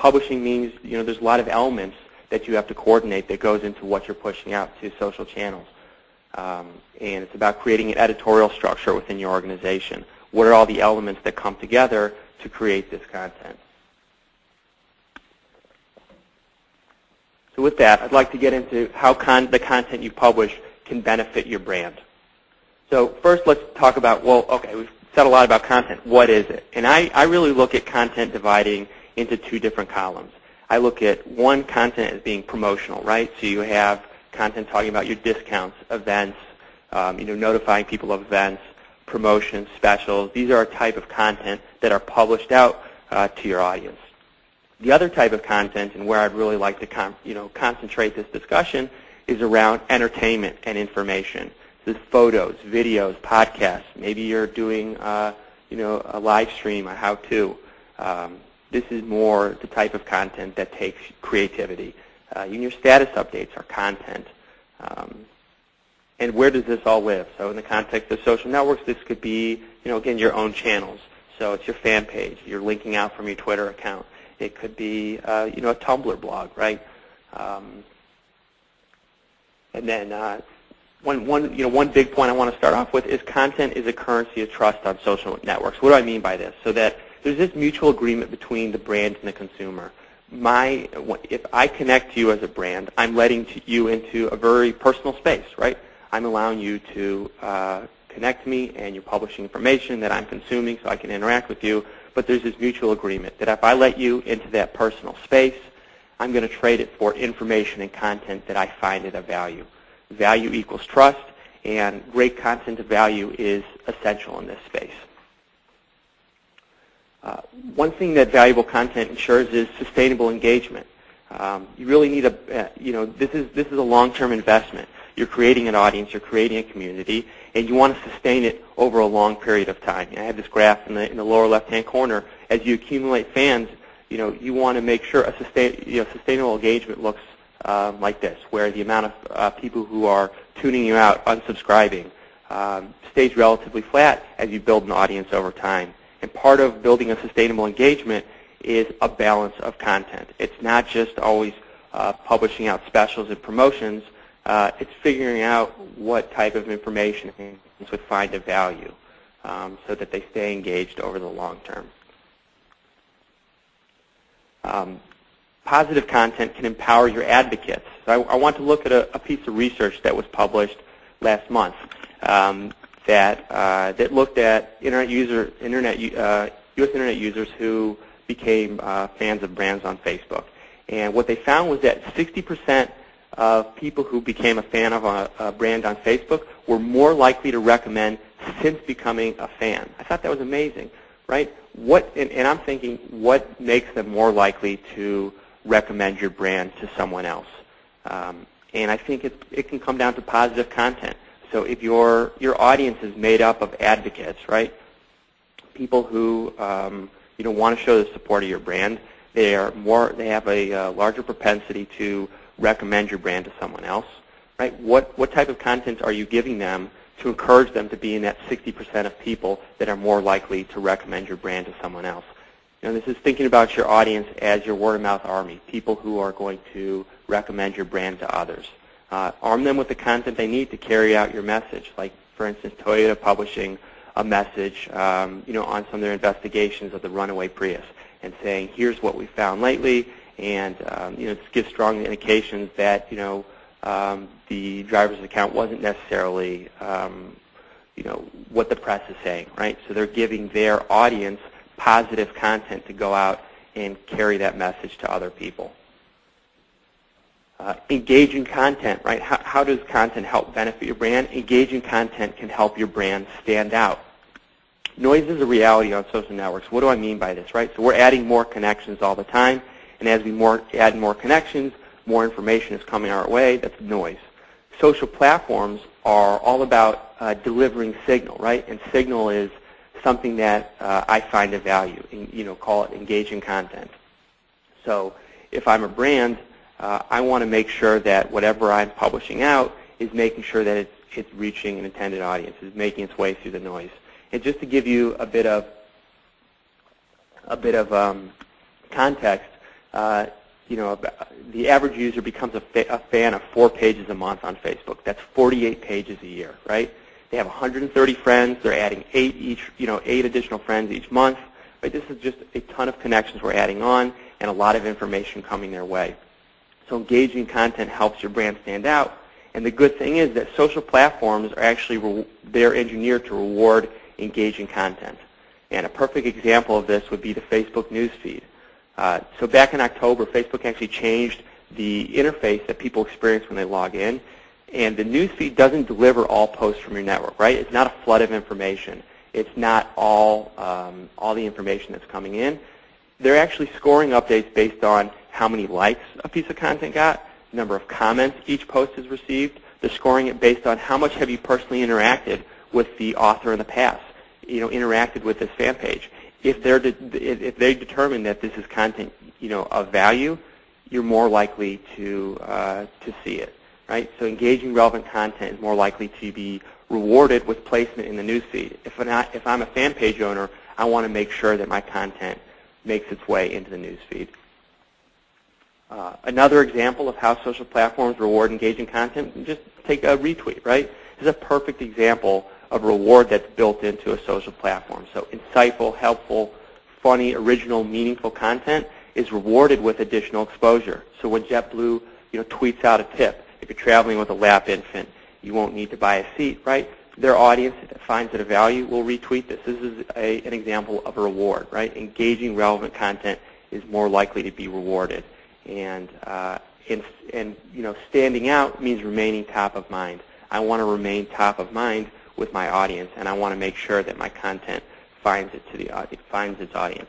Publishing means, there's a lot of elements that you have to coordinate that goes into what you're pushing out to social channels. And it's about creating an editorial structure within your organization. What are all the elements that come together to create this content? So with that, I'd like to get into how the content you publish can benefit your brand. So first, let's talk about, we've said a lot about content. What is it? And I really look at content dividing into two different columns. I look at one, content as being promotional, right? So you have content talking about your discounts, events, notifying people of events, promotions, specials. These are a type of content that are published out to your audience. The other type of content, and where I'd really like to concentrate this discussion, is around entertainment and information. This is photos, videos, podcasts. Maybe you're doing a live stream, a how-to. This is more the type of content that takes creativity. Even your status updates are content. And where does this all live? So in the context of social networks, this could be, again, your own channels. So it's your fan page. You're linking out from your Twitter account. It could be, a Tumblr blog, right? And then one big point I want to start off with is content is a currency of trust on social networks. What do I mean by this? So that there's this mutual agreement between the brand and the consumer. If I connect to you as a brand, I'm letting you into a very personal space, right? I'm allowing you to connect to me, and you're publishing information that I'm consuming so I can interact with you. But there's this mutual agreement that if I let you into that personal space, I'm going to trade it for information and content that I find it of value. Value equals trust, and great content of value is essential in this space. One thing that valuable content ensures is sustainable engagement. You really need this is a long-term investment. You're creating an audience, you're creating a community, and you want to sustain it over a long period of time. I have this graph in the lower left-hand corner. As you accumulate fans, you want to make sure a sustainable engagement looks like this, where the amount of people who are tuning you out, unsubscribing, stays relatively flat as you build an audience over time. And part of building a sustainable engagement is a balance of content. It's not just always publishing out specials and promotions. It's figuring out what type of information fans would find of value so that they stay engaged over the long term. Positive content can empower your advocates. So I want to look at a piece of research that was published last month that looked at U.S. internet users who became fans of brands on Facebook. And what they found was that 60% of people who became a fan of a brand on Facebook were more likely to recommend since becoming a fan. I thought that was amazing, right? And I'm thinking, what makes them more likely to recommend your brand to someone else? And I think it can come down to positive content. So if your audience is made up of advocates, right? People who want to show the support of your brand, they have a larger propensity to recommend your brand to someone else, right? What type of content are you giving them to encourage them to be in that 60% of people that are more likely to recommend your brand to someone else? This is thinking about your audience as your word-of-mouth army, people who are going to recommend your brand to others. Arm them with the content they need to carry out your message, like, for instance, Toyota publishing a message on some of their investigations of the runaway Prius and saying, here's what we found lately, and this gives strong indications that the driver's account wasn't necessarily what the press is saying, right? So they're giving their audience positive content to go out and carry that message to other people. Engaging content, right? How does content help benefit your brand? Engaging content can help your brand stand out. Noise is a reality on social networks. What do I mean by this, right? So we're adding more connections all the time, and as we add more connections, more information is coming our way. That's noise. Social platforms are all about delivering signal, right? And signal is something that I find of value, call it engaging content. So if I'm a brand, I want to make sure that whatever I'm publishing out is making sure that it's reaching an intended audience, is making its way through the noise. And just to give you a bit of context, the average user becomes a fan of 4 pages a month on Facebook. That's 48 pages a year, right? They have 130 friends. They're adding 8 additional friends each month. Right? This is just a ton of connections we're adding on and a lot of information coming their way. So engaging content helps your brand stand out. And the good thing is that social platforms are actually they're engineered to reward engaging content. And a perfect example of this would be the Facebook news feed. So back in October, Facebook actually changed the interface that people experience when they log in. And the news feed doesn't deliver all posts from your network, right? It's not a flood of information. It's not all the information that's coming in. They're actually scoring updates based on how many likes a piece of content got, number of comments each post has received. They're scoring it based on how much have you personally interacted with the author in the past, interacted with this fan page. If they determine that this is content, of value, you're more likely to see it, right? So engaging relevant content is more likely to be rewarded with placement in the newsfeed. If I'm a fan page owner, I want to make sure that my content makes its way into the newsfeed. Another example of how social platforms reward engaging content, just take a retweet, right? This is a perfect example of a reward that's built into a social platform. So insightful, helpful, funny, original, meaningful content is rewarded with additional exposure. So when JetBlue tweets out a tip, if you're traveling with a lap infant, you won't need to buy a seat, right? Their audience that finds it of value will retweet this. This is an example of a reward, right? Engaging relevant content is more likely to be rewarded. And standing out means remaining top of mind. I want to remain top of mind with my audience, and I want to make sure that my content finds its audience.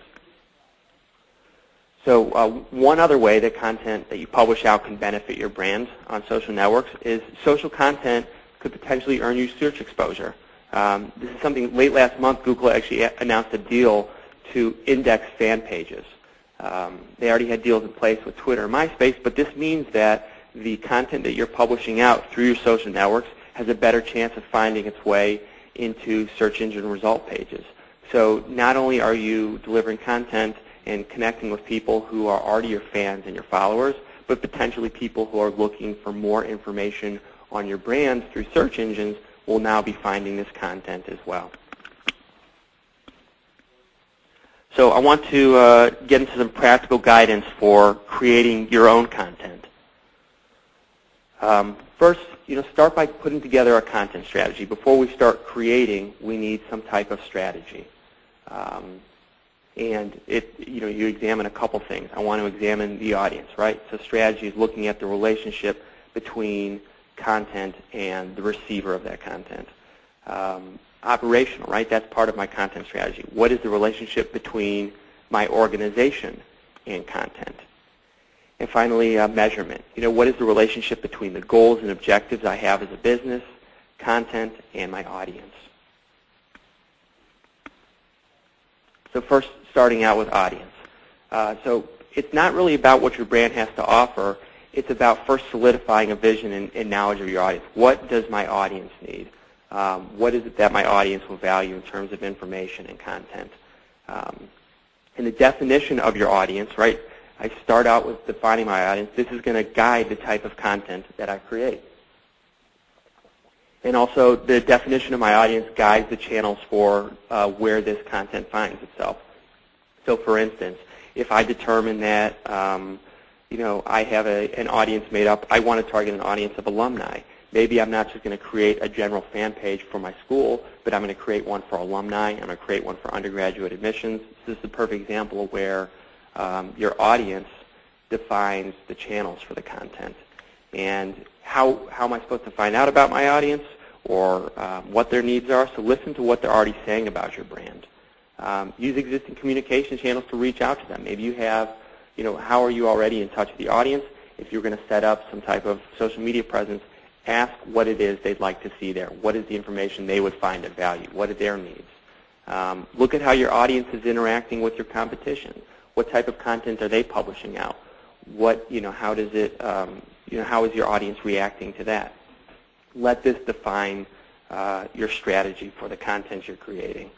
So one other way that content that you publish out can benefit your brand on social networks is social content could potentially earn you search exposure. This is something late last month, Google actually announced a deal to index fan pages. They already had deals in place with Twitter and MySpace, but this means that the content that you're publishing out through your social networks has a better chance of finding its way into search engine result pages. So not only are you delivering content and connecting with people who are already your fans and your followers, but potentially people who are looking for more information on your brand through search engines will now be finding this content as well. So I want to get into some practical guidance for creating your own content. First, start by putting together a content strategy. Before we start creating, we need some type of strategy. And you examine a couple things. I want to examine the audience, right? So strategy is looking at the relationship between content and the receiver of that content. Operational, right? That's part of my content strategy. What is the relationship between my organization and content? And finally, measurement. What is the relationship between the goals and objectives I have as a business, content, and my audience? So first, starting out with audience. So it's not really about what your brand has to offer. It's about first solidifying a vision and knowledge of your audience. What does my audience need? What is it that my audience will value in terms of information and content? And the definition of your audience, right? I start out with defining my audience. This is going to guide the type of content that I create. And also, the definition of my audience guides the channels for where this content finds itself. So, for instance, if I determine that, I have an audience made up, I want to target an audience of alumni. Maybe I'm not just going to create a general fan page for my school, but I'm going to create one for alumni. I'm going to create one for undergraduate admissions. This is the perfect example of where your audience defines the channels for the content. And how am I supposed to find out about my audience or what their needs are? So listen to what they're already saying about your brand. Use existing communication channels to reach out to them. Maybe you have, how are you already in touch with the audience? If you're going to set up some type of social media presence, ask what it is they'd like to see there. What is the information they would find of value? What are their needs? Look at how your audience is interacting with your competition. What type of content are they publishing out? How does it, how is your audience reacting to that? Let this define your strategy for the content you're creating.